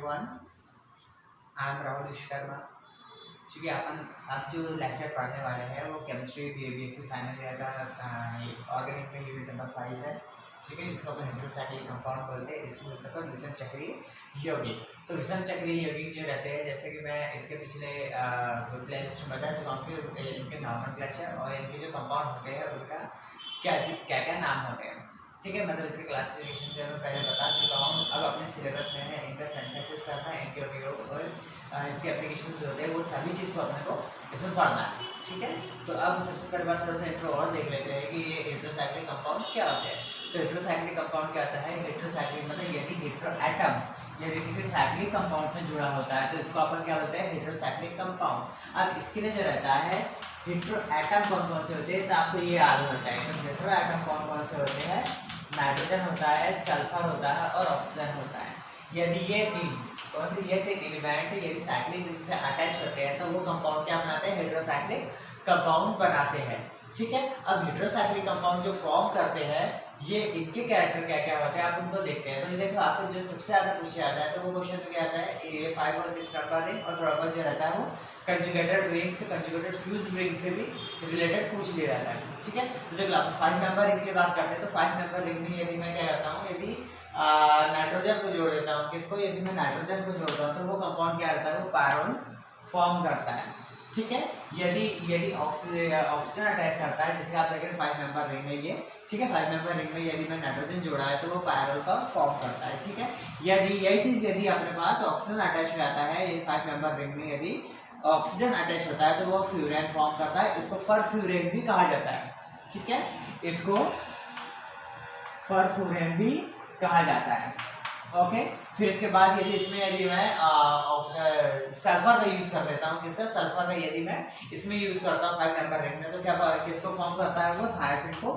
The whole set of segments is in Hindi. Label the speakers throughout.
Speaker 1: everyone. I am Rahul Vishwakarma. चूँकि अपन अब जो लेक्चर पढ़ने वाले हैं वो केमिस्ट्री बीएससी फाइनल ईयर का ऑर्गेनिक में यूनिट नंबर 5 है, ठीक है, जिसको अपन हेट्रोसाइक्लिक कंपाउंड बोलते हैं। इसको बोलते हैं विषम चक्रीय यौगिक। तो विषम चक्रीय यौगिक जो रहते हैं, जैसे कि मैं इसके पिछले प्ले लिस्ट में बता चुका हूँ कि इनके नॉमेनक्लेचर और इनके जो कंपाउंड होते हैं उनका क्या क्या नाम होते हैं, ठीक है। मतलब इसके क्लासिफिकेशन जो मैं पहले बता चुका हूँ। अब अपने सिलेबस में है इनका सिंथेसिस करना, इनके उपयोग और इसके एप्लीकेशन जो होते हैं वो सभी चीज़ को अपने को इसमें पढ़ना है, ठीक है। तो अब सबसे पहले बात थोड़ा सा इंट्रो और देख लेते हैं कि ये हेट्रोसाइक्लिक कंपाउंड क्या होते हैं। तो हेट्रोसाइक्लिक कंपाउंड क्या होता है? हेट्रोसाइक्लिक मतलब यदि हेट्रो एटम यदि किसी साइक्लिक कंपाउंड से जुड़ा होता है तो इसको अपन क्या बोलते हैं? Heterocyclic compound. अब इसके लिए जो रहता है हेट्रो एटम कौन कौन से होते हैं, तो आपको ये याद होना चाहिए। तो हेट्रो एटम कौन कौन से होते हैं? नाइट्रोजन होता है, सल्फर होता है और ऑक्सीजन होता है। यदि ये तीन कौन से ये तीन एलिमेंट यदि साइक्लिक रिंग से अटैच होते हैं तो वो कंपाउंड क्या बनाते हैं? हेट्रोसाइक्लिक कंपाउंड बनाते हैं, ठीक है। अब हेट्रोसाइक्लिक कंपाउंड जो फॉर्म करते हैं ये इनके कैरेक्टर क्या क्या होते हैं आप उनको देखते हैं। तो ये देखो आपको जो सबसे ज्यादा पूछा जाता है तो वो क्वेश्चन में क्या आता है? ये 5 और 6 नंबर रिंग और थोड़ा बहुत जो रहता है वो कंजुगेटेड रिंग से कंजुगेटेड फ्यूज रिंग से भी रिलेटेड पूछ लिया जाता है, ठीक है। तो देखो आप 5 नंबर रिंग की बात करते हैं तो 5 नंबर रिंग में यदि मैं क्या करता हूँ, यदि नाइट्रोजन को जोड़ देता हूँ, किसको? यदि मैं नाइट्रोजन को जोड़ता हूँ तो वो कंपाउंड क्या रहता है? वो पैरोन फॉर्म करता है, ठीक है। यदि ऑक्सीजन अटैच करता है, जैसे आप देखें 5 मेंबर रिंग है ये, ठीक है। 5 मेंबर रिंग में यदि मैं नाइट्रोजन जोड़ा है तो वो पैरोल का फॉर्म करता है, ठीक है। यदि यही चीज यदि अपने पास ऑक्सीजन अटैच हो जाता है, ये 5 मेंबर रिंग में यदि ऑक्सीजन अटैच होता है तो वो फ्यूरेन फॉर्म करता है। इसको फरफ्यूरेन भी कहा जाता है, ठीक है। इसको फरफ्यूरेन भी कहा जाता है, ओके। फिर इसके बाद यदि मैं सल्फर का यूज कर लेता हूँ, किसका? सल्फर का यदि मैं इसमें यूज करता हूँ 5 नंबर रिंग में तो क्या किसको फॉर्म करता है? वो थायरफिन को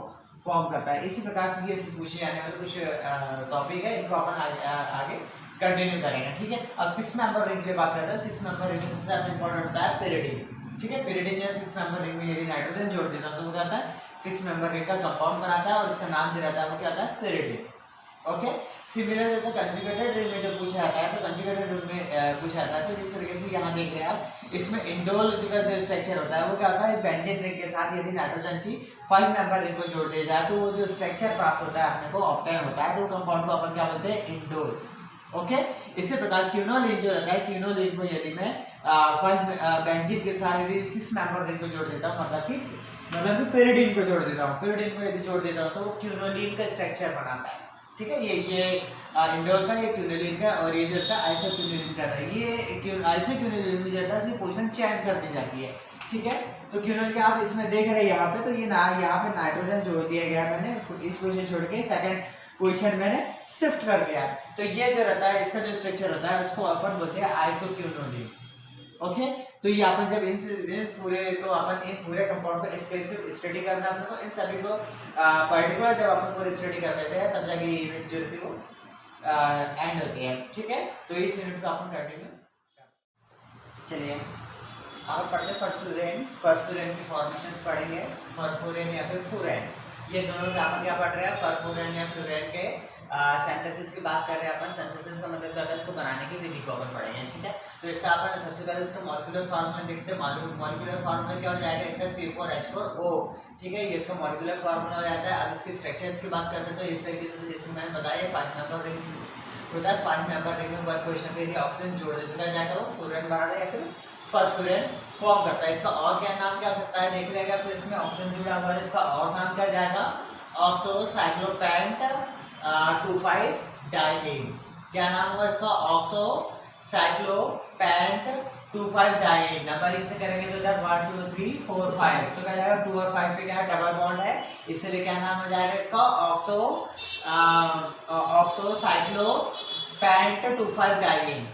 Speaker 1: फॉर्म करता है। इसी प्रकार से ये पूछे जाने वाले कुछ टॉपिक है, इनको अपन आगे कंटिन्यू करेंगे, ठीक है। अब 6 मेंबर रिंग की बात करते हैं। 6 मेंबर रिंग में सबसे ज्यादा इंपॉर्टेंट होता है पिरिडीन, ठीक है। पिरिडीन जो 6 मेंबर रिंग में यदि नाइट्रोजन जोड़ देता हूँ तो वो क्या होता है? 6 मेंबर रिंग का कंपाउंड बनाता है और इसका नाम जो रहता है वो क्या होता है? Pyridine, okay. सिमिलर जो कंजुगेटेड रिंग में जो पूछा जाता है तो कंजुगेटेड रिंग में पूछा जाता है तो जिस तरीके से यहाँ देख रहे हैं आप, इसमें इंडोल जो स्ट्रक्चर होता है वो क्या होता है? बेंजीन रिंग के साथ यदि नाइट्रोजन की 5 मेंबर रिंग को जोड़ दिया जाए तो वो जो स्ट्रक्चर प्राप्त होता है अपने को ऑक्टेन होता है, तो वो कंपाउंड को अपन क्या बोलते हैं? Indole, okay. इसी प्रकार क्यूनोलिन जो रहता है, क्यूनोलिन को यदि मैं 5 बेंजीन के साथ यदि 6 मेंबर रिंग को जोड़ देता हूँ, मतलब कि पिरिडीन को जोड़ देता हूँ, पिरिडीन को यदि जोड़ देता हूँ तो वो क्यूनोलिन का स्ट्रक्चर बनाता है, ठीक है। ये इंडोल का, ये क्यूनोलिन का और ये जो रहता है आइसोक्यूनोलिन का है। ये आइसोक्यूनोलिन में जो रहता है इसकी पोजीशन चेंज कर दी जाती है, ठीक है। तो क्यूनोलिन का आप इसमें देख रहे हैं यहाँ पे, तो ये यहाँ पे नाइट्रोजन जोड़ दिया गया, मैंने इस पोजीशन छोड़ के सेकंड पोजीशन मैंने शिफ्ट कर दिया। तो ये जो रहता है इसका जो स्ट्रक्चर होता है उसको अपन बोलते हैं आइसोक्यूनोलिन, ओके। तो ये अपन जब इन पूरे कंपाउंड को स्पेसिफिक स्टडी करना अपने को, इन सभी को पर्टिकुलर जब अपन पूरी स्टडी कर लेते हैं तब जाके ये यूनिट जो होती है वो एंड होती है, ठीक है। तो इस यूनिट को अपन कंटिन्यू चलिए अब पढ़ते फरफ्यूरेन। फरफ्यूरेन की फॉर्मेशंस पढ़ेंगे, फरफ्यूरेन या फिर फुरेन, ये दोनों का अपन क्या पढ़ रहे हैं? फरफ्यूरेन या फ्यूरेन के सिंथेसिस की बात कर रहे हैं अपन। सिंथेसिस का मतलब क्या है? इसको बनाने की विधि को अपन पढ़ेंगे, ठीक है। तो इसका अपन सबसे पहले इसका मॉलिक्यूलर फार्मूला देखते हैं। मॉलिक्यूलर फार्मूला क्या हो जाएगा? इसका C4H4O, ठीक है, ये इसका मॉलिक्यूलर फार्मूला हो जाता है। अब इसके स्ट्रक्चर्स की बात करते हैं तो इस तरीके से जैसे मैंने बताया 5 मेंबर रिंग होता है। 5 मेंबर रिंग में वन क्वेश्चन पे यदि ऑक्सीजन जोड़ देते हैं जाकर वो फ्लोरीन बनाता है या फिर फरफ्यूरेन फॉर्म करता है। इसका और क्या नाम क्या हो सकता है देख लेगा। फिर इसमें ऑक्सीजन जुड़ा हुआ है, इसका और नाम क्या जाएगा? ऑक्सोसाइक्लोपेंट 25 डाइएन। क्या नाम हुआ इसका? ऑक्सोसाइक्लोपेंट 25 डाइएन। नंबरिंग से करेंगे तो 1 2 3 4 5, तो क्या जाएगा 2 और 5 पे क्या है? डबल बॉन्ड है, इसलिए क्या नाम हो जाएगा इसका? ऑक्सोसाइक्लोपेंट 25 डाइएन,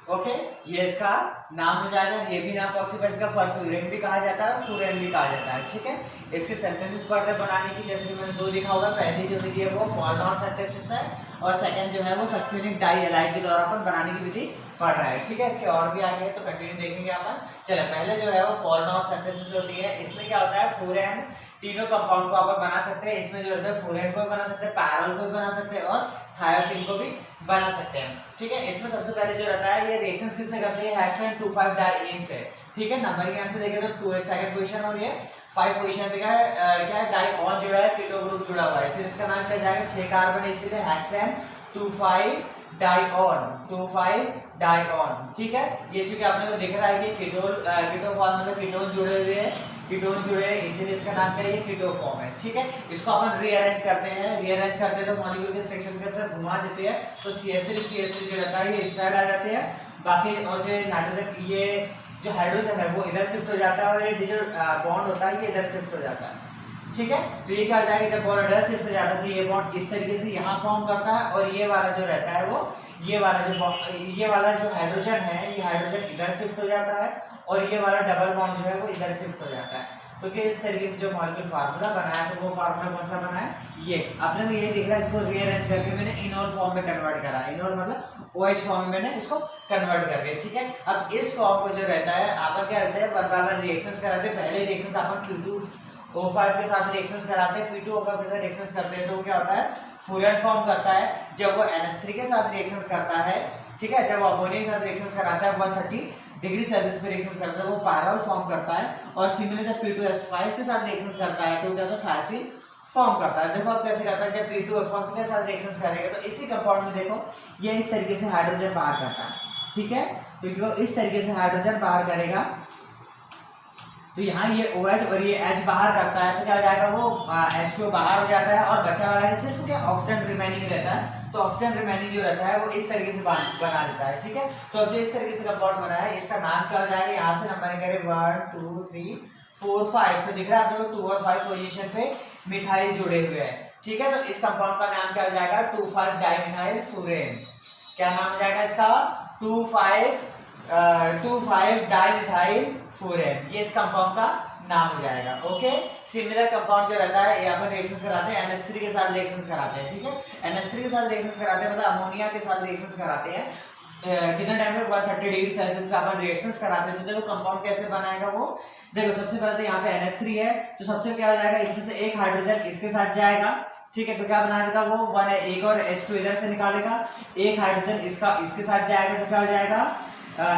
Speaker 1: ओके। ये इसका नाम हो जाएगा। ये भी नाम पॉसिबल, इसका फरफ्यूरेन भी कहा जाता है, फ्यूरेन भी कहा जाता है, ठीक है। इसके सिंथेसिस पढ़ रहे बनाने की, जैसे कि मैंने 2 लिखा हुआ है। पहली जो विधि है वो मोलनॉर सिंथेसिस है और सेकंड जो है वो सक्सिनिक डाइहैलाइड के द्वारा अपन बनाने की विधि पढ़ रहा है, ठीक है। इसके और भी आगे है तो कंटिन्यू देखेंगे अपन। चलो पहले जो है वो मोलनॉर सिंथेसिस होती है। इसमें क्या होता है? फ्यूरेन तीनों कंपाउंड को अपन बना सकते हैं। इसमें जो रहता है फ्लोरीन को भी बना सकते हैं, पैरल को भी बना सकते हैं और थायोफिन को भी बना सकते हैं। ठीक है, इसमें सबसे पहले जो रहता है ये रिएक्शंस किससे करते हैं, हेक्सेन 2,5 डाइईन से। ठीक है, नंबरिंग यहाँ से देखें तो 2 सेकंड पोजीशन और ये 5 पोजीशन पे क्या है डाइऑन जुड़ा है, कीटो ग्रुप जुड़ा हुआ है, इसलिए इसका नाम क्या जाएगा 6 कार्बन, इसीलिए हेक्सेन 2,5 डाइऑन। ठीक है, ये चूंकि आपने को दिख रहा है कि कीटो फॉर्म मतलब कीटोन जुड़े हुए हैं, कीटोन जुड़े हैं, इसीलिए इसका नाम क्या है, ये कीटो फॉर्म है। ठीक है, इसको अपन रीअरेंज करते हैं तो मॉलिक्यूल के सेक्शन के साथ घुमा देते हैं तो CH3 जो रहता है ये इस साइड आ जाते हैं, बाकी और जो नाइट्रोजन ये जो हाइड्रोजन है वो इधर शिफ्ट हो जाता है और ये जो बॉन्ड होता है ये इधर शिफ्ट हो जाता है। ठीक है, तो ये क्या हो जाएगा, जब बॉन्ड इधर शिफ्ट हो जाता है तो ये बॉन्ड इस तरीके से यहाँ फॉर्म करता है और ये वाला जो रहता है वो ये वाला जो हाइड्रोजन है ये हाइड्रोजन इधर शिफ्ट हो जाता है और ये वाला डबल बॉन्ड जो है वो इधर शिफ्ट हो जाता है। तो कि इस तरीके से जो मॉलिक्यूल फार्मूला बनाया तो वो फार्मूला कौन सा बना है, ये आपने को ये दिख रहा है, इसको रीअरेंज करके मैंने इनोल फॉर्म में कन्वर्ट करा, इनोल मतलब OH फॉर्म में मैंने इसको कन्वर्ट कर दिया। ठीक है, अब इस फॉर्म को जो रहता है आपन क्या रहता है, वन बाय वन रिएक्शंस कराते हैं। पहले रिएक्शंस अपन Q2O5 के साथ रिएक्शंस कराते हैं, P2O5 के साथ रिएक्शंस करते हैं तो क्या होता है, फ्लोरीन फॉर्म करता है। जब वो NH3 के साथ रिएक्शंस करता है, ठीक है, जब अमोनिया के साथ रिएक्शंस कराता है 130 डिग्री सेल्सियस पे रिएक्शंस करता है वो पैरल फॉर्म करता है। और सिमिलर जब P2S5 के साथ रिएक्शंस करता है तो क्या होता है, थायोफिन फॉर्म करता है। देखो अब कैसे करता है, जब P2O5 के साथ रिएक्शंस करेगा तो इसी कंपाउंड में देखो ये इस तरीके से हाइड्रोजन बाहर करता है। ठीक है, तो इस तरीके से हाइड्रोजन बाहर करेगा तो यहाँ ये OH और ये H बाहर करता है तो क्या हो जाएगा, वो H2O बाहर हो जाता है और बचा वाला सिर्फ क्या ऑक्सीजन रिमेनिंग रहता है। तो ऑक्सीजन रिमेनिंग जो रहता है वो इस तरीके से बना देता है। ठीक है, तो अब जो इस तरीके से कंपाउंड बना है इसका नाम क्या हो जाएगा, यहाँ से नंबरिंग करें 1 2 3 4 5, तो दिख रहा है आप लोग 2 और 5 पोजीशन पे मिथाइल जुड़े हुए हैं। ठीक है, तो इस कंपाउंड का नाम क्या हो जाएगा, 2,5 डाइमिथाइल फ्लोरीन। क्या नाम हो जाएगा इसका, 2,5 डाइमिथाइल फ्लोरीन, ये इस कंपाउंड का नाम हो जाएगा। ओके, सिमिलर कंपाउंड जो रहता है ये अपन रिएक्शंस कराते हैं, NH3 के साथ रिएक्शंस कराते हैं। ठीक है, NH3 के साथ रिएक्शंस कराते हैं मतलब अमोनिया के साथ रिएक्शंस कराते हैं। कितने टाइम में 130 डिग्री सेल्सियस पे अपन रिएक्शंस कराते हैं। तो देखो कंपाउंड कैसे बनाएगा वो, देखो सबसे पहले तो यहाँ पे NH3 है तो सबसे क्या हो जाएगा, इसमें से एक हाइड्रोजन इसके साथ जाएगा। ठीक है, तो क्या बना देगा वो एक और H2 इधर से निकालेगा, एक हाइड्रोजन इसके साथ जाएगा तो क्या हो जाएगा,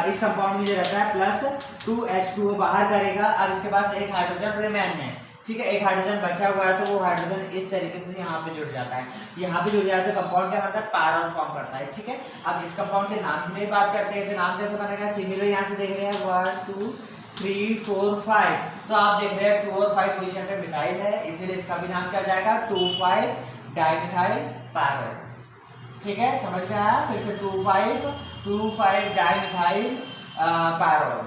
Speaker 1: इस कंपाउंड में जो रहता है प्लस 2H2O बाहर करेगा। अब इसके पास एक हाइड्रोजन रिमेन है। ठीक है, एक हाइड्रोजन बचा हुआ है तो वो हाइड्रोजन इस तरीके से यहाँ पे जुड़ जाता है, यहाँ पे जुड़ जाता है तो कंपाउंड क्या बनता है, पैरल फॉर्म करता है। ठीक है, अब इस कंपाउंड के नाम की बात करते हैं तो नाम कैसे बनेगा, सिमिलर यहाँ से देख रहे हैं 1 2 3 4 5, तो आप देख रहे हैं 2 और 5 पोजीशन पे मिथाइल है, इसीलिए इसका भी नाम क्या जाएगा, 2,5 डाइमिथाइल पैरल। ठीक है, समझ में आया, फिर से 2,5 डाइमिथाइल पैरल।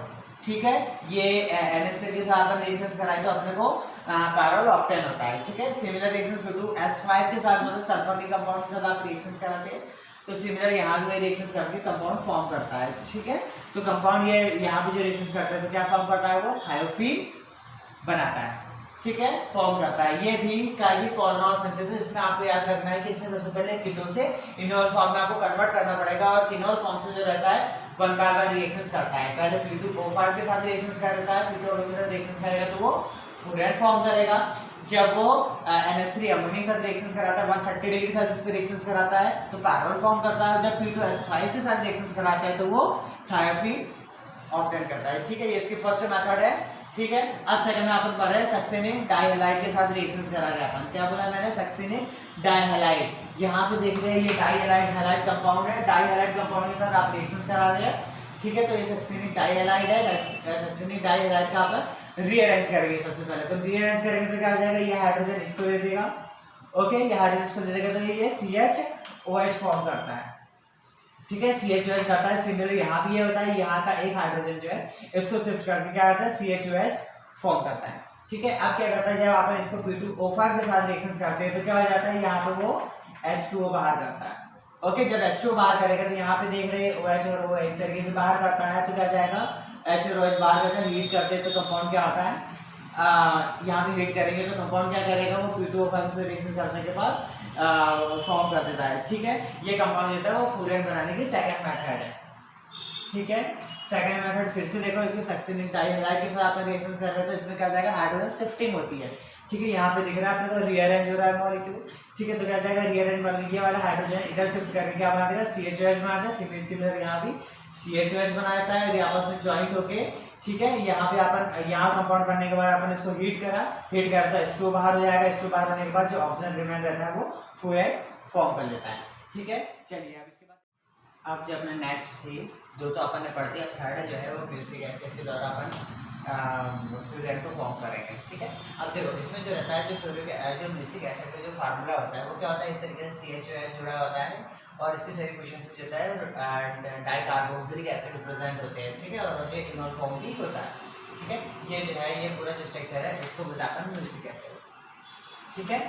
Speaker 1: ठीक है, ये NH3 के साथ अपन रिएक्शंस कराए तो अपने को पैरल ऑब्टेन होता है। ठीक है, सिमिलर रिएक्शंस P2S5 के साथ मतलब सल्फर के कंपाउंड के साथ आप रिएक्शंस कराते हैं तो सिमिलर यहाँ भी रिएक्शंस करके कंपाउंड फॉर्म करता है। ठीक है, तो कंपाउंड ये यहाँ पे जो रिएक्शंस करता है तो क्या फॉर्म करता है, वो थायोफिन बनाता है। ठीक है, फॉर्म करता है। ये थी कार्बोनॉल सिंथेसिस। इसमें आपको याद रखना है कि इसमें सबसे पहले कीटो से इनोल फॉर्म में आपको कन्वर्ट करना पड़ेगा और कीनोल फॉर्म से जो रहता है 1 बाय 1 रिएक्शंस करता है। पहले P2O5 के साथ रिएक्शंस कर देता है, P2O5 के साथ रिएक्शंस करेगा तो वो फ्लोरीन फॉर्म करेगा। जब वो NH3 अमोनिया के साथ रिएक्शंस कराता है 130 डिग्री सेल्सियस पे रिएक्शंस कराता है तो पैरल फॉर्म करता है। जब P2S5 के साथ रिएक्शंस कराता है तो वो थायोफिन ऑब्टेन करता है। ठीक है, ये इसकी फर्स्ट मेथड है। ठीक है, अब सेकंड में अपन पढ़ रहे हैं सक्सिनिक डाइहैलाइड के साथ रिएक्शंस करा रहे हैं अपन। क्या बोला मैंने, सक्सिनिक डाइहैलाइड। यहाँ पे देख रहे हैं ये डाइहैलाइड हैलाइड कंपाउंड है, डाइहैलाइड कंपाउंड के साथ आप रिएक्शंस करा रहे हैं। ठीक है, तो ये सक्सिनिक डाइहैलाइड है। सक्सिनिक डाइहैलाइड का अपन रीअरेंज करेंगे सबसे पहले। तो रीअरेंज करेंगे तो क्या हो जाएगा, ये हाइड्रोजन इसको दे देगा। ओके, ये हाइड्रोजन इसको दे देगा तो ये CHOH फॉर्म करता है। ठीक है, CHOH करता है। सिमिलर यहाँ भी ये होता है, यहाँ का एक हाइड्रोजन जो है इसको शिफ्ट करके क्या करता है, CHOH फॉर्म करता है। ठीक है, अब क्या करता है, जब अपन इसको P2O5 के साथ रिएक्शंस करते हैं तो क्या हो जाता है, यहाँ पे वो H2O बाहर करता है। ओके, जब H2O बाहर करेगा तो यहाँ पे देख रहे हैं OH और OH इस तरीके से बाहर करता है तो क्या जाएगा, H और OH बाहर करके हीट करते हैं तो कंपाउंड क्या होता है, यहाँ पे हीट करेंगे तो कंपाउंड क्या करेगा, वो P2O5 से रिएक्शन करने के बाद फॉर्म कर देता है। ठीक है, ये कंपाउंड होता है वो फ्लोरीन बनाने की सेकंड मेथड है। ठीक है, सेकंड मेथड फिर से देखो, इसके सक्सिनिक डाइहैलाइड के साथ अपन रिएक्शंस कर रहे हैं तो इसमें क्या जाएगा, हाइड्रोजन शिफ्टिंग होती है। ठीक है, यहाँ पे दिख रहा है आपने तो रीअरेंज हो रहा है मॉलिक्यूल। ठीक है, तो क्या जाएगा रीअरेंज मॉलिक्यूल, ये वाला हाइड्रोजन इधर शिफ्ट करके क्या बना देगा CH2H बना देगा। सिमिलर यहाँ भी CH2H बना देता है, ये आपस में ज्वाइंट होके, ठीक है, यहाँ पे अपन यहाँ कंपाउंड बनने के बाद अपन इसको हीट करा तो H2 बाहर हो जाएगा। H2 बाहर होने के बाद जो ऑक्सीजन रिमेन रहता है वो फ्लूइड फॉर्म कर लेता है। ठीक है, चलिए अब इसके बाद अब जो अपने नेक्स्ट थी दो तो अपन ने पढ़ दी, अब थर्ड जो है वो म्यूसिक एसिड के द्वारा अपन फ्लोरेट को फॉर्म करेंगे। ठीक है, अब देखो इसमें जो रहता है जो म्यूसिक एसिड का जो फार्मूला होता है वो क्या होता है, इस तरीके से CH2H जुड़ा होता है और इसके सभी क्वेश्चन में होता है डाइकार्बोक्सिलिक एसिड रिप्रेजेंट होते हैं। ठीक है, और ये इनॉल फॉर्म भी होता है। ठीक है, ये जो है ये पूरा जो स्ट्रक्चर है इसको बोलते हैं म्यूसिक एसिड। ठीक है,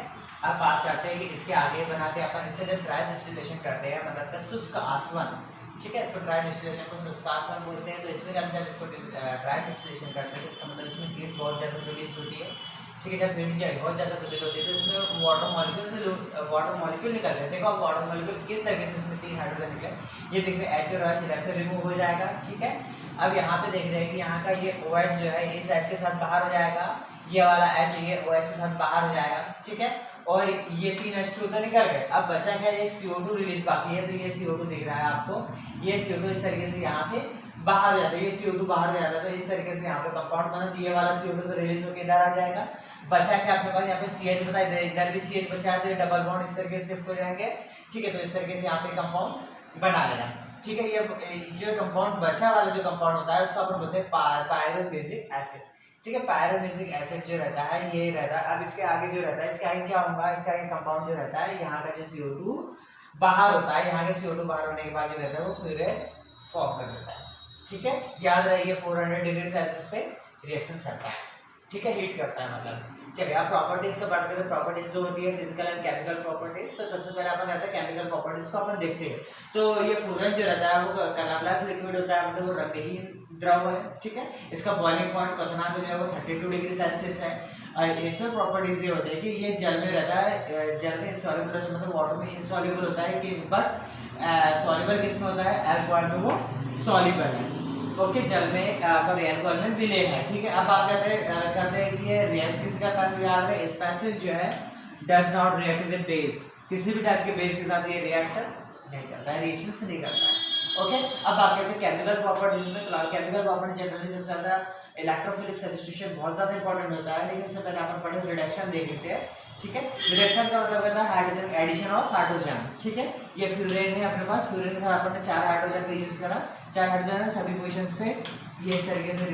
Speaker 1: अब बात करते हैं कि इसके आगे बनाते हैं अपन इसका जब ड्राई डिस्टिलेशन करते हैं मतलब का शुष्क आसवन। ठीक है, इसको ड्राई डिस्टिलेशन को शुष्क आसवन बोलते हैं। तो इसमें जब इसको ड्राई डिस्टिलेशन करते हैं तो इसका मतलब इसमें हीट बहुत ज़्यादा प्रोड्यूस होती है। ठीक है, जब हीट बहुत ज़्यादा प्रोड्यूस होती है तो इसमें वाटर मॉलिक्यूल निकलते हैं। देखो अब वाटर मॉलिक्यूल किस तरीके से इसमें 3 हाइड्रोजन निकले, ये देख रहे H और H इधर से रिमूव हो जाएगा। ठीक है, अब यहाँ पे देख रहे हैं कि यहाँ का ये OH जो है इस H के साथ बाहर हो जाएगा, ये वाला H ये OH के साथ बाहर हो जाएगा। ठीक है, और ये 3 H2 तो निकल गए। अब बचा क्या, एक CO2 रिलीज बाकी है। तो ये CO2 दिख रहा है आपको, ये CO2 इस तरीके से यहाँ से बाहर हो जाता है, ये CO2 बाहर हो जाता है। तो इस तरीके से यहाँ पे कंपाउंड बना, तो ये वाला CO2 तो रिलीज होकर इधर आ जाएगा। बचा क्या अपने पास, यहाँ पे CH बता, इधर भी CH बचा है तो ये डबल बॉन्ड इस तरीके से शिफ्ट हो जाएंगे। ठीक है, तो इस तरीके से यहाँ पे कंपाउंड बना लेना। ठीक है, ये जो कंपाउंड बचा वाला जो कंपाउंड होता है उसको अपन बोलते हैं पायरोम्यूसिक एसिड। ठीक है, पायरोम्यूसिक एसिड जो रहता है ये रहता है। अब इसके आगे जो रहता है, इसके आगे क्या होगा, इसके आगे कंपाउंड जो रहता है यहाँ का जो CO2 बाहर होता है, यहाँ के CO2 बाहर होने के बाद जो रहता है वो फ्लोरेट फॉर्म कर देता है। ठीक है, याद रहिए 400 डिग्री सेल्सियस पे रिएक्शन करता है। ठीक है, हीट करता है मतलब। चलिए अब प्रॉपर्टीज का बात करें। प्रॉपर्टीज दो होती है, फिजिकल एंड केमिकल प्रॉपर्टीज। तो सबसे पहले अपन रहता है केमिकल प्रॉपर्टीज को अपन देखते हैं। तो ये फ्लोरीन जो रहता है वो कलरलेस लिक्विड होता है, मतलब वो रंगहीन द्रव है। ठीक है, इसका बॉइलिंग पॉइंट क्वथनांक जो है वो 32 डिग्री सेल्सियस है। और इसमें प्रॉपर्टीज ये होती है कि ये जल में रहता है, जल में इनसॉल्युबल होता है, मतलब वाटर में इनसॉल्युबल होता है कि बट सॉल्युबल किस में होता है, अल्कोहल में वो सॉल्युबल है। ओके, जल में सॉरी अल्कोहल में विलय है। ठीक है, अब बात करते हैं कि ये रिएक्ट किसी का कारण याद है, स्पेसिफिक जो है does not react with base, किसी भी टाइप के बेस के साथ ये रिएक्ट नहीं करता है, रिएक्शन से नहीं करता है। ओके, अब बात करते हैं केमिकल प्रॉपर्टीज में। तो केमिकल प्रॉपर्टी जनरली सबसे ज्यादा इलेक्ट्रोफिलिक सब्स्टिट्यूशन बहुत ज्यादा इंपॉर्टेंट होता है, लेकिन उससे पहले अपन पढ़े रिडक्शन देख लेते हैं। ठीक है, रिडक्शन का मतलब होता है हाइड्रोजन एडिशन ऑफ हाइड्रोजन। ठीक है, ये फ्लोरीन है अपने पास, फ्लोरीन के साथ अपन ने 4 हाइड्रोजन का यूज करा, 4 हाइड्रोजन है सभी पोजीशंस पे ये इस तरीके से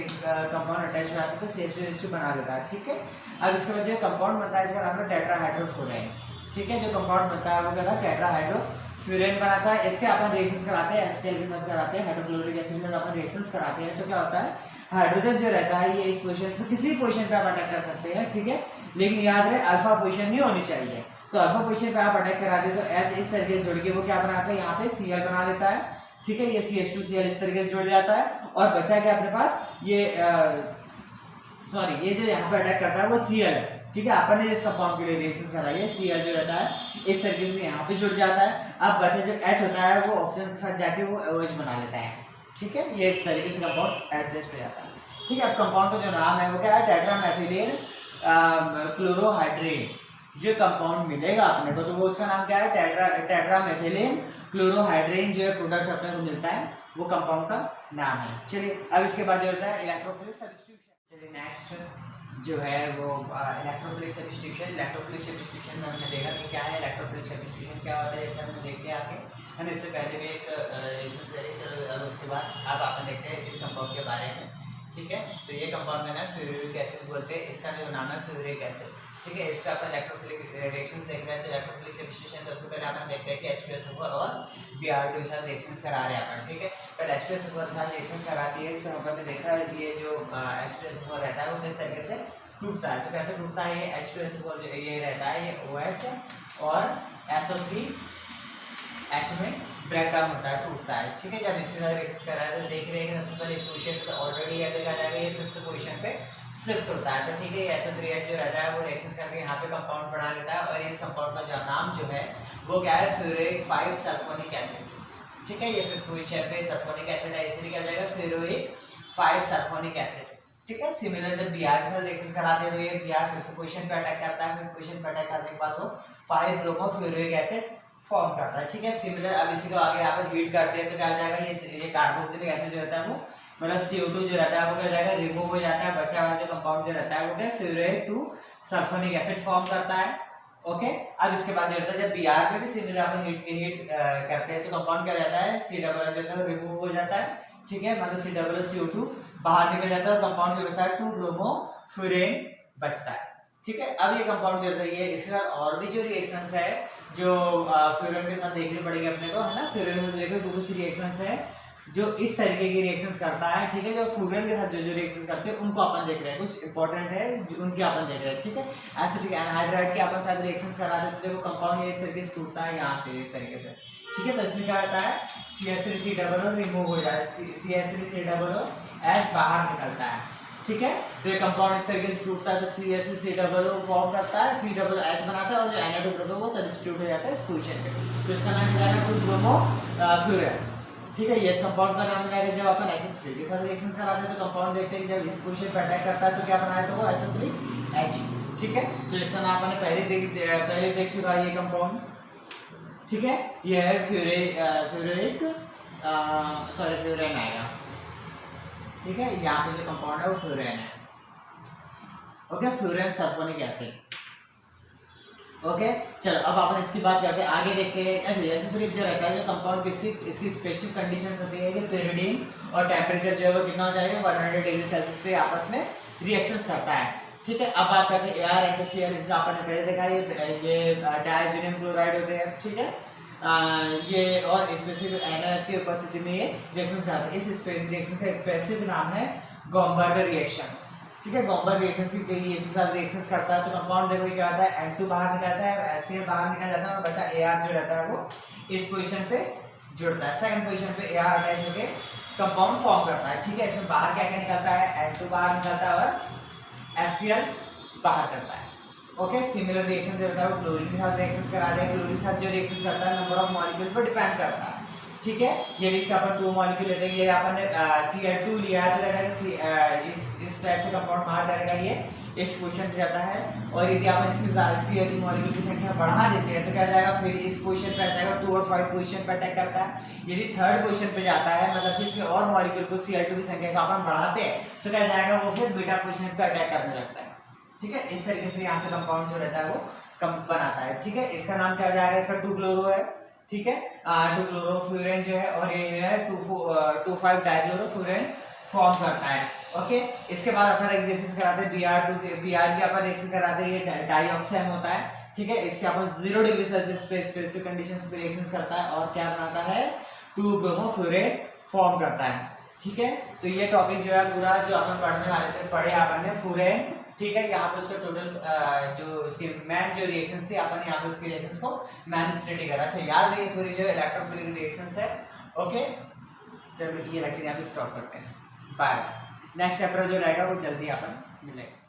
Speaker 1: कंपाउंड अटैच हो जाता है तो CH2H2 बना लेता है। ठीक है, अब इसके बाद जो कंपाउंड बनता है इसका नाम है टेट्राहाइड्रोफ्लोरीन। ठीक है, जो कंपाउंड बनता है वो कहता है टेट्राहाइड्रोफ्लोरीन बनाता है। इसके अपन रिएक्शंस कराते हैं, HCl के साथ कराते हैं, हाइड्रोक्लोरिक एसिड के साथ अपन रिएक्शंस कराते हैं। तो क्या होता है, हाइड्रोजन जो रहता है ये इस पोजीशन पे किसी पोजीशन पे आप अटैक कर सकते हैं। ठीक है, लेकिन याद रहे अल्फा पोजीशन ही होनी चाहिए। तो अल्फा पोजीशन पे आप अटैक कराते हैं तो H इस तरीके से जुड़ के वो क्या बनाता है, यहाँ पे Cl बना लेता है। ठीक है, ये CH2Cl इस तरीके से जुड़ जाता है और बचा क्या अपने पास, ये ये जो यहाँ पे अटैक करता है वो Cl है। ठीक है, अपन ने इस कंपाउंड के लिए रिएक्शंस कराई है, Cl जो रहता है इस तरीके से यहाँ पे जुड़ जाता है। अब बचा जो H होता है वो ऑक्सीजन के साथ जाके वो OH बना लेता है। ठीक है, ये इस तरीके से कंपाउंड एडजस्ट हो जाता है। ठीक है, अब कंपाउंड का जो नाम है वो क्या है, टेट्रामेथिलीन क्लोरोहाइड्रेट। जो कंपाउंड मिलेगा अपने को तो वो उसका नाम क्या है, टेट्रामेथिलीन क्लोरोहाइड्रेट। जो है प्रोडक्ट अपने को मिलता है वो कंपाउंड का नाम है। चलिए अब इसके बाद जो होता है इलेक्ट्रोफिलिक सब्स्टिट्यूशन। चलिए नेक्स्ट जो है वो इलेक्ट्रोफिलिक सब्स्टिट्यूशन। इलेक्ट्रोफिलिक सब्स्टिट्यूशन में हमने देखा कि क्या है इलेक्ट्रोफिलिक सब्स्टिट्यूशन क्या होता है, जैसे हमने देखते हैं आगे हम इससे पहले भी एक रिएक्शन करें। चलो अब उसके बाद अब अपन देखते हैं इस कंपाउंड के बारे में। ठीक है, तो ये कंपाउंड में ना फ्लोरिक एसिड बोलते हैं, इसका जो नाम है फ्लोरिक एसिड। ठीक है, इसका अपन इलेक्ट्रोफिलिक रिएक्शन देख रहे हैं। तो इलेक्ट्रोफिलिक सब्स्टिट्यूशन सबसे पहले अपन देखते हैं कि H2SO4 और Br2 के साथ रिएक्शंस करा रहे हैं अपन। ठीक है, पहले H2SO4 के साथ रिएक्शंस कराती है तो अपन ने देखा ये जो H2SO4 रहता है वो किस तरीके से टूटता है। तो कैसे टूटता है, ये H2SO4 जो ये रहता है ये OH और SO3H में ब्रेकडाउन होता है, टूटता है। ठीक है, जब इसके साथ रिएक्शंस कर रहा है तो देख रहे हैं कि सबसे पहले इस पोजीशन पे ऑलरेडी आ जाएगा, ये 5th पोजीशन पे शिफ्ट होता है। तो ठीक है, SO3H जो रहता है वो रिएक्शंस करके यहाँ पे कंपाउंड बना लेता है और इस कंपाउंड का जो नाम जो है वो क्या है, फ्लोरिक 5 सल्फोनिक एसिड। ठीक है, ये 5th पोजीशन पे सल्फोनिक एसिड है, इसलिए क्या हो जाएगा फ्लोरिक 5 सल्फोनिक एसिड। ठीक है। सिमिलर जब Br के साथ रिएक्शन कराते हैं तो ये Br फिफ्थ पोजीशन पे अटैक करता है, फिफ्थ पोजीशन पे अटैक करने के बाद वो 5 ब्रोमोफ्लोरिक एसिड फॉर्म करता है। ठीक है। सिमिलर अब इसी को आगे यहाँ पर हीट करते हैं तो क्या हो जाएगा, ये कार्बोक्सिलिक एसिड जो रहता है वो मतलब CO2 जो रहता है वो क्या हो जाएगा, रिमूव हो जाता है, बचा हुआ जो कंपाउंड जो रहता है वो क्या fluorate to sulphonic acid form करता है। ओके। अब इसके बाद जो रहता है जब Br में भी सिमिलर अपन हीट करते हैं तो कंपाउंड क्या हो जाता है, C जो है रिमूव हो जाता है। ठीक है, मतलब CO2 बाहर निकल जाता है और कंपाउंड जो बचता है 2 ब्रोमोफ्लोरेन बचता है। ठीक है। अब ये कंपाउंड जो रहता है इसके साथ और भी जो रिएक्शंस है जो फ्लोरीन के साथ देखनी पड़ेगी अपने को, है ना। फ्लोरीन के साथ देखो कुछ रिएक्शंस है जो इस तरीके की रिएक्शंस करता है। ठीक है। जो फ्लोरीन के साथ जो रिएक्शंस करते हैं उनको अपन देख रहे हैं, कुछ इंपॉर्टेंट है उनकी अपन देख रहे हैं। ठीक है। एसिटिक एनहाइड्राइड के अपन साथ रिएक्शंस करा देते हैं, देखो कंपाउंड इस तरीके से टूटता है यहाँ से इस तरीके से। ठीक है। तो इसमें क्या होता है, CH3COO रिमूव हो जाता है, CH3COO H बाहर निकलता है। ठीक है। तो ये कंपाउंड इस तरीके से टूटता है तो CH3COO फॉर्म करता है, COOH बनाता है और जो NO2 ग्रुप है वो सब्स्टिट्यूट हो जाता है इस पोजीशन पे, तो इसका नाम क्या है 2 ब्रोमोफ्लोरेन। ठीक है। ये इस कंपाउंड का नाम क्या है, जब अपन SO3 के साथ रिएक्शंस कराते हैं तो कंपाउंड देखते हैं कि जब इस पोजीशन पे अटैक करता है तो क्या बनाया तो वो SO3H। ठीक है। तो इसका नाम अपने पहले देख चुका है ये कंपाउंड। ठीक है। ये है फ्लोरेन आएगा। ठीक है। यहाँ पे जो कंपाउंड है वो फ्लोरेन है। Okay, fluorine sulphonic acid. Okay. चलो अब अपन इसकी बात करते हैं, आगे देखते हैं। ऐसे फिर जो रहता है जो कंपाउंड इसकी स्पेसिफिक कंडीशंस होती है कि फ्लोरीन और टेम्परेचर जो है वो कितना हो जाएगा 100 डिग्री सेल्सियस पे आपस में रिएक्शंस करता है। ठीक है। अब बात करते हैं AR/Cl, इसका अपन ने पहले देखा ये डायजोनियम क्लोराइड होते हैं। ठीक है। ये और स्पेसिफिक NaOH की उपस्थिति में ये रिएक्शंस करते हैं। इस रिएक्शन का स्पेसिफिक नाम है गॉम्बर्गर रिएक्शंस। ठीक है। गॉम्बर्गर रिएक्शंस के लिए इसके साथ रिएक्शंस करता है तो कंपाउंड देखो क्या होता है, N2 बाहर निकलता है और HCl बाहर निकल जाता है और बचा AR जो रहता है वो इस पोजीशन पे जुड़ता है, सेकंड पोजीशन पे AR अटैच होके कंपाउंड फॉर्म करता है। ठीक है। इसमें बाहर क्या क्या निकलता है, N2 बाहर निकलता है और HCl बाहर करता है। ओके। सिमिलर रिएक्शन जो रहता है वो क्लोरीन के साथ रिएक्शंस करा दें, क्लोरीन के साथ जो रिएक्शंस करता है नंबर ऑफ मॉलिक्यूल पर डिपेंड करता है। ठीक है। ये इसका अपन 2 मॉलिक्यूल लेते हैं, ये अपन ने Cl2 लिया है तो इस टाइप से कंपाउंड बाहर करेगा, ये इस पोजीशन पे जाता है। और यदि आप इसकी यदि मॉलिक्यूल की संख्या बढ़ा देते हैं तो क्या जाएगा, फिर इस पोजीशन पे आ जाएगा 2 और 5 पोजीशन पे अटैक करता है। यदि थर्ड पोजीशन पे जाता है मतलब कि इसके और मॉलिक्यूल को Cl2 की संख्या को अपन बढ़ाते हैं तो क्या जाएगा, वो फिर बीटा पोजीशन पे अटैक करने लगता है। ठीक है। इस तरीके से यहाँ पे कंपाउंड जो रहता है वो बनाता है। ठीक है। इसका नाम क्या जाएगा, इसका 2 क्लोरो है। ठीक है। 2 क्लोरोफ्लोरेन जो है और ये है 2,5 डाइक्लोरोफ्लोरेन फॉर्म करता है। ओके। इसके बाद अपन रिएक्शंस कराते हैं Br की अपन रिएक्शन कराते हैं, ये डाइऑक्साइड होता है। ठीक है। इसके अपन 0 डिग्री सेल्सियस पे स्पेसिफिक कंडीशंस पे रिएक्शंस करता है और क्या बनाता है 2 ब्रोमोफ्लोरेन फॉर्म करता है। ठीक है। तो ये टॉपिक जो है पूरा जो अपन पढ़ने वाले थे पढ़े अपन ने फ्लोरेन। ठीक है। यहाँ पे उसका टोटल जो उसके मेन जो रिएक्शंस थे अपन यहाँ पे उसके रिएक्शंस को मैंने स्टडी करा। अच्छा याद रखिए पूरी जो इलेक्ट्रोफिलिक रिएक्शंस है। ओके। चलो ये लेक्चर यहाँ पे स्टॉप करते हैं। बाय। नेक्स्ट चैप्टर जो रहेगा वो जल्दी अपन मिलेगा।